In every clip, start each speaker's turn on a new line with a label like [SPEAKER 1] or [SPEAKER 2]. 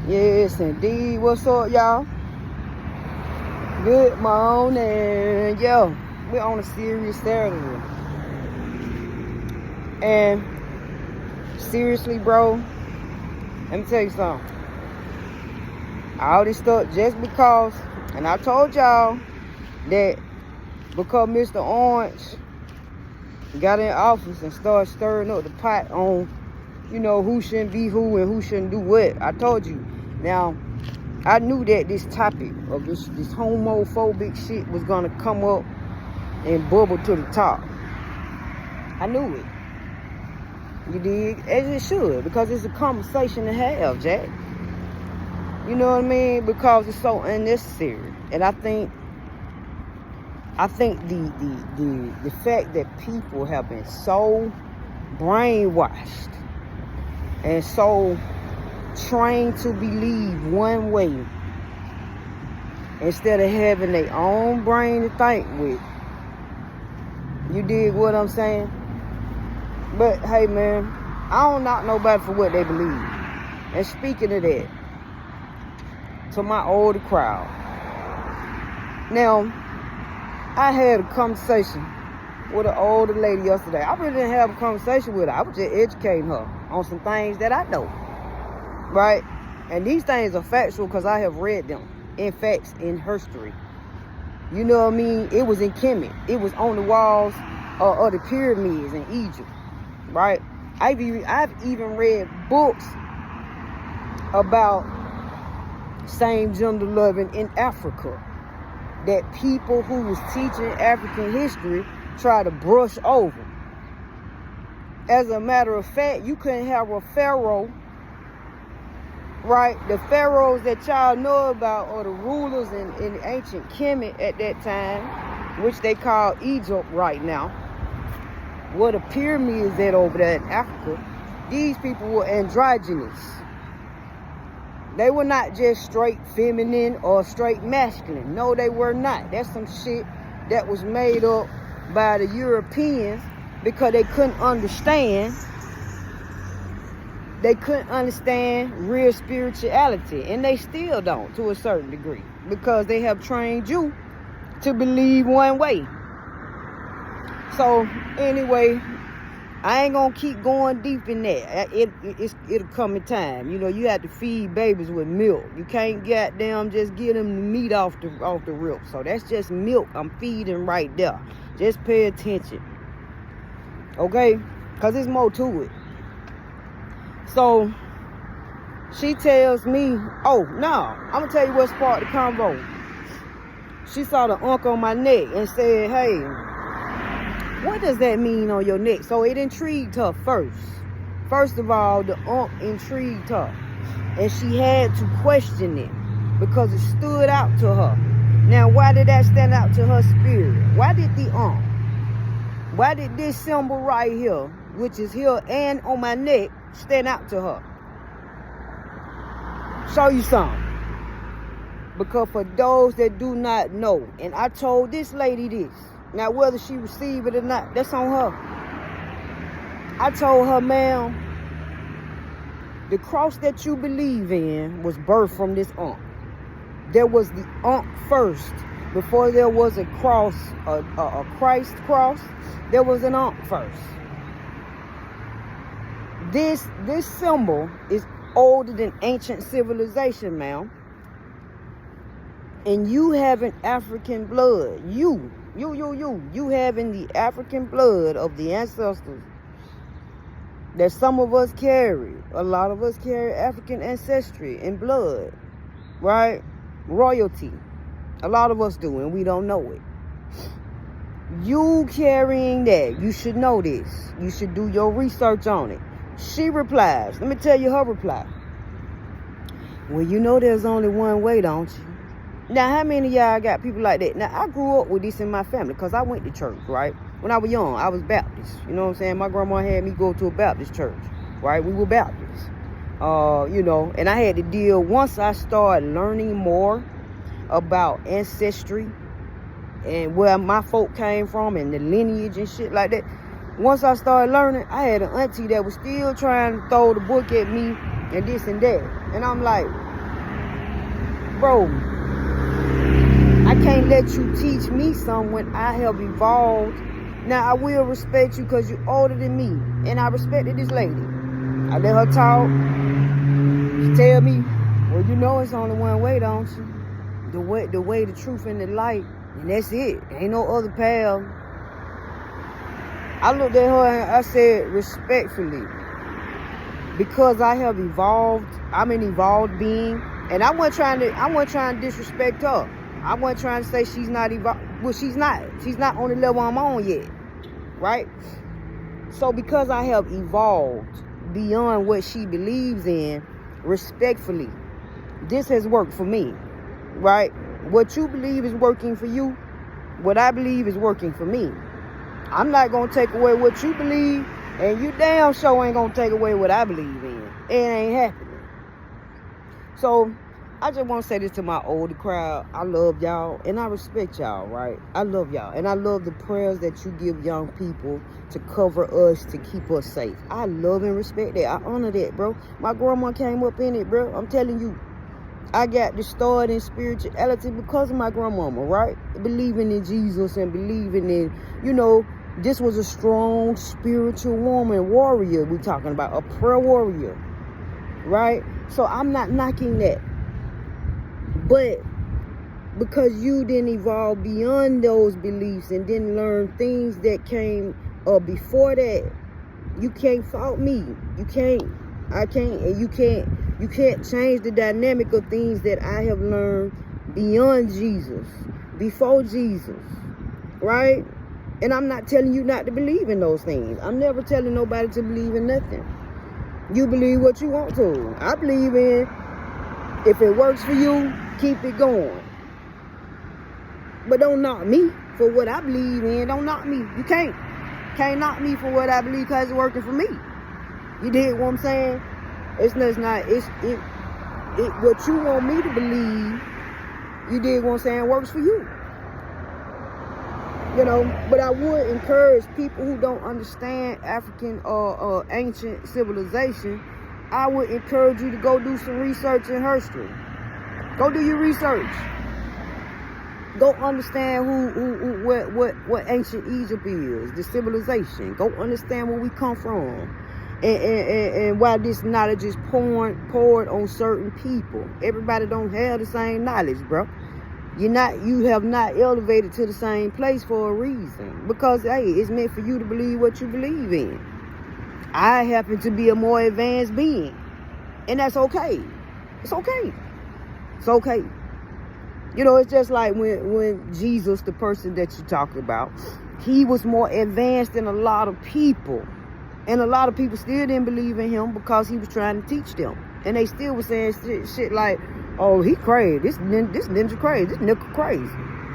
[SPEAKER 1] Yes, indeed. What's up, y'all? Good morning. Yo, we're on a serious Saturday. And seriously, bro, let me tell you something. All this stuff just because, and I told y'all that because Mr. Orange got in office and started stirring up the pot on, who shouldn't be who and who shouldn't do what. I told you. Now, I knew that this topic of this homophobic shit was gonna come up and bubble to the top. I knew it. You dig? As it should, because it's a conversation to have, Jack. You know what I mean? Because it's so unnecessary. And I think the fact that people have been so brainwashed and so trained to believe one way instead of having their own brain to think with. You dig what I'm saying? But hey, man, I don't knock nobody for what they believe. And speaking of that, to my older crowd. Now, I had a conversation with an older lady yesterday. I really didn't have a conversation with her. I was just educating her on some things that I know. Right? And these things are factual because I have read them in facts in history. You know what I mean? It was in Kemet. It was on the walls of the pyramids in Egypt. Right? I've even read books about same gender loving in Africa that people who was teaching African history try to brush over. As a matter of fact, you couldn't have a pharaoh. Right, the pharaohs that y'all know about are the rulers in ancient Kemet at that time, which they call Egypt right now. Where the pyramids at over there in Africa, these people were androgynous. They were not just straight feminine or straight masculine. No, they were not. That's some shit that was made up by the Europeans because they couldn't understand. They couldn't understand real spirituality, and they still don't to a certain degree because they have trained you to believe one way. So anyway, I ain't gonna keep going deep in that. It'll come in time. You have to feed babies with milk. You can't goddamn just give them the meat off the rip. So that's just milk I'm feeding right there. Just pay attention, okay? Cause there's more to it. So, she tells me, oh, no, I'm going to tell you what sparked the convo. She saw the unk on my neck and said, hey, what does that mean on your neck? So it intrigued her first. First of all, the unk intrigued her. And she had to question it because it stood out to her. Now, why did that stand out to her spirit? Why did the unk? Why did this symbol right here, which is here and on my neck, stand out to her? Show you something. Because for those that do not know, and I told this lady this. Now, whether she received it or not, that's on her. I told her, ma'am, the cross that you believe in was birthed from this unk. There was the unk first. Before there was a cross, a Christ cross, there was an unk first. This symbol is older than ancient civilization, ma'am. And you having African blood, you having the African blood of the ancestors that some of us carry. A lot of us carry African ancestry and blood, right? Royalty. A lot of us do, and we don't know it. You carrying that, you should know this. You should do your research on it. She replies, let me tell you her reply. Well, you know there's only one way, don't you? Now, how many of y'all got people like that? Now, I grew up with this in my family because I went to church, right? When I was young, I was Baptist. You know what I'm saying? My grandma had me go to a Baptist church, right? We were Baptists. And I had to deal, once I started learning more about ancestry and where my folk came from and the lineage and shit like that. Once I started learning, I had an auntie that was still trying to throw the book at me and this and that. And I'm like, bro, I can't let you teach me something when I have evolved. Now, I will respect you because you're older than me. And I respected this lady. I let her talk. She tell me, well, you know it's only one way, don't you? The way, the truth, and the light. And that's it. Ain't no other path. I looked at her and I said, respectfully, because I have evolved, I'm an evolved being. And I wasn't trying to disrespect her. I wasn't trying to say she's not evolved. Well, she's not. She's not on the level I'm on yet. Right? So because I have evolved beyond what she believes in, respectfully, this has worked for me. Right? What you believe is working for you. What I believe is working for me. I'm not going to take away what you believe, and you damn sure ain't going to take away what I believe in. It ain't happening. So I just want to say this to my older crowd. I love y'all and I respect y'all, right? I love y'all. And I love the prayers that you give young people to cover us, to keep us safe. I love and respect that. I honor that, bro. My grandma came up in it, bro. I'm telling you, I got the start in spirituality because of my grandmama, right? Believing in Jesus and believing in, you know, this was a strong spiritual woman, warrior we talking about, a prayer warrior, right? So I'm not knocking that. But because you didn't evolve beyond those beliefs and didn't learn things that came before that, you can't fault me. You can't. I can't. And you can't change the dynamic of things that I have learned beyond Jesus, before Jesus, right? And I'm not telling you not to believe in those things. I'm never telling nobody to believe in nothing. You believe what you want to. I believe in, if it works for you, keep it going. But don't knock me for what I believe in. Don't knock me. You can't knock me for what I believe because it's working for me. You dig what I'm saying? It's what you want me to believe, you dig what I'm saying, works for you. You know, but I would encourage people who don't understand African or ancient civilization, I would encourage you to go do some research in history. Go do your research. Go understand what ancient Egypt is, the civilization. Go understand where we come from. And why this knowledge is poured on certain people. Everybody don't have the same knowledge, bro. You have not elevated to the same place for a reason. Because, hey, it's meant for you to believe what you believe in. I happen to be a more advanced being. And that's okay. It's okay. It's okay. You know, it's just like when Jesus, the person that you talked about, he was more advanced than a lot of people. And a lot of people still didn't believe in him because he was trying to teach them. And they still were saying shit like, oh, he crazy. This ninja crazy. This nickel crazy.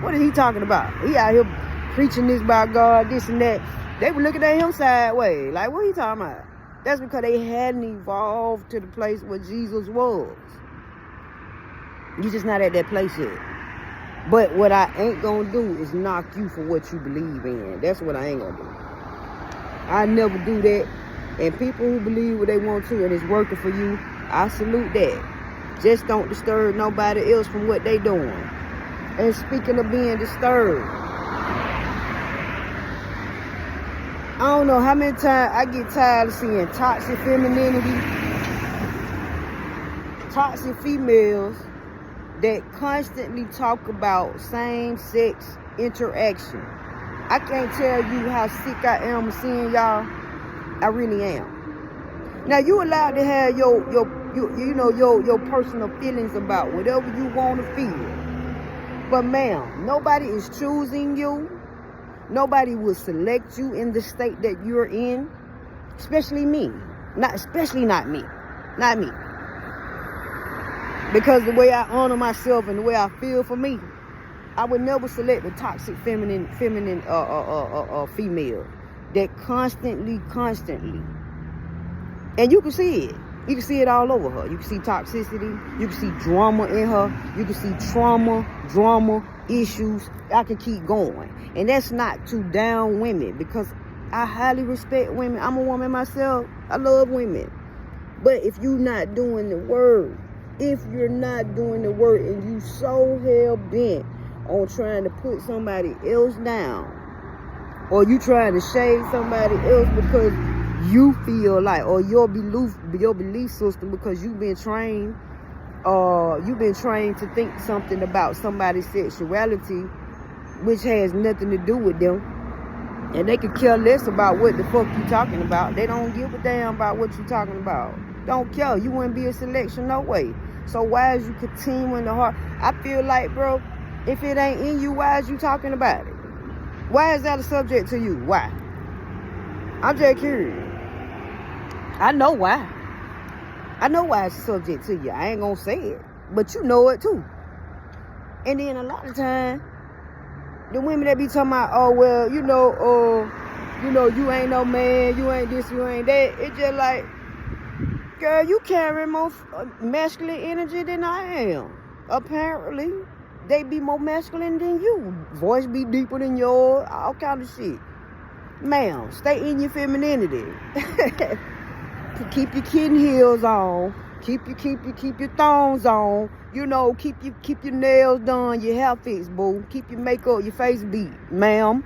[SPEAKER 1] What is he talking about? He out here preaching this about God, this and that. They were looking at him sideways. Like, what are you talking about? That's because they hadn't evolved to the place where Jesus was. You're just not at that place yet. But what I ain't gonna do is knock you for what you believe in. That's what I ain't gonna do. I never do that. And people who believe what they want to and it's working for you, I salute that. Just don't disturb nobody else from what they doing. And speaking of being disturbed, I don't know how many times I get tired of seeing toxic femininity, toxic females that constantly talk about same-sex interaction. I can't tell you how sick I am of seeing y'all. I really am. Now, you allowed to have your personal feelings about whatever you want to feel. But ma'am, nobody is choosing you. Nobody will select you in the state that you're in. Especially me. Not me. Not me. Because the way I honor myself and the way I feel for me, I would never select a toxic feminine female that constantly. And you can see it. You can see it all over her. You can see toxicity. You can see drama in her. You can see drama, issues. I can keep going. And that's not to down women because I highly respect women. I'm a woman myself. I love women. But if you're not doing the word, if you're not doing the work and you so hell bent on trying to put somebody else down, or you trying to shade somebody else because you feel like, or your belief system, because you've been trained to think something about somebody's sexuality, which has nothing to do with them, and they could care less about what the fuck you talking about. They don't give a damn about what you talking about. Don't care. You wouldn't be a selection no way. So why is you continuing to heart? I feel like, bro, if it ain't in you, why is you talking about it? Why is that a subject to you? Why? I'm just curious. I know why. I know why it's a subject to you. I ain't gonna say it, but you know it too. And then a lot of times, the women that be talking about, oh well, you you ain't no man, you ain't this, you ain't that. It's just like, girl, you carry more masculine energy than I am. Apparently, they be more masculine than you. Voice be deeper than yours. All kind of shit. Ma'am, stay in your femininity. Keep your kitten heels on. Keep your thongs on. Keep your nails done, your hair fixed, boo. Keep your makeup, your face beat, ma'am.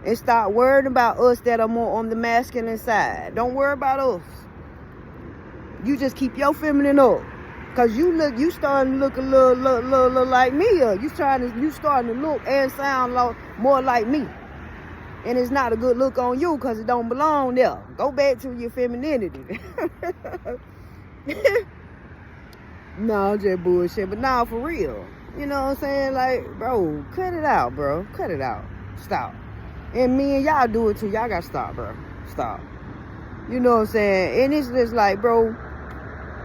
[SPEAKER 1] And start worrying about us that are more on the masculine side. Don't worry about us. You just keep your feminine up. Cause you starting to look a little like me. You starting to look and sound more like me. And it's not a good look on you because it don't belong there. Go back to your femininity. No, just bullshit. But nah, for real. You know what I'm saying? Like, bro, cut it out, bro. Cut it out. Stop. And me and y'all do it too. Y'all gotta stop, bro. Stop. You know what I'm saying? And it's just like, bro,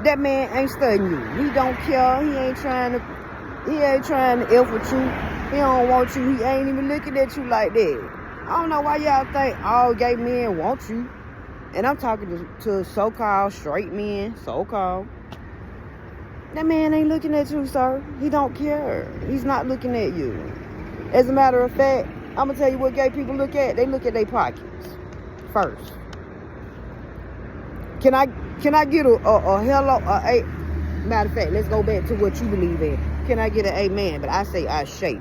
[SPEAKER 1] that man ain't studying you. He don't care. He ain't trying to F with you. He don't want you. He ain't even looking at you like that. I don't know why y'all think all gay men want you. And I'm talking to so-called straight men, so-called. That man ain't looking at you, sir. He don't care. He's not looking at you. As a matter of fact, I'm going to tell you what gay people look at. They look at their pockets first. Can I get a hello, matter of fact, let's go back to what you believe in. Can I get an amen? But I say I shape.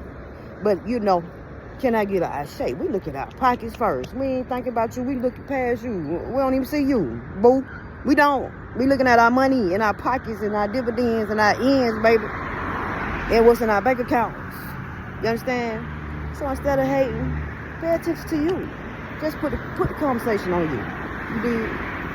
[SPEAKER 1] But, can I get a shake? We look at our pockets first. We ain't thinking about you. We looking past you. We don't even see you, boo. We don't. We looking at our money and our pockets and our dividends and our ends, baby. And what's in our bank accounts. You understand? So instead of hating, pay attention to you. Just put the conversation on you. You did.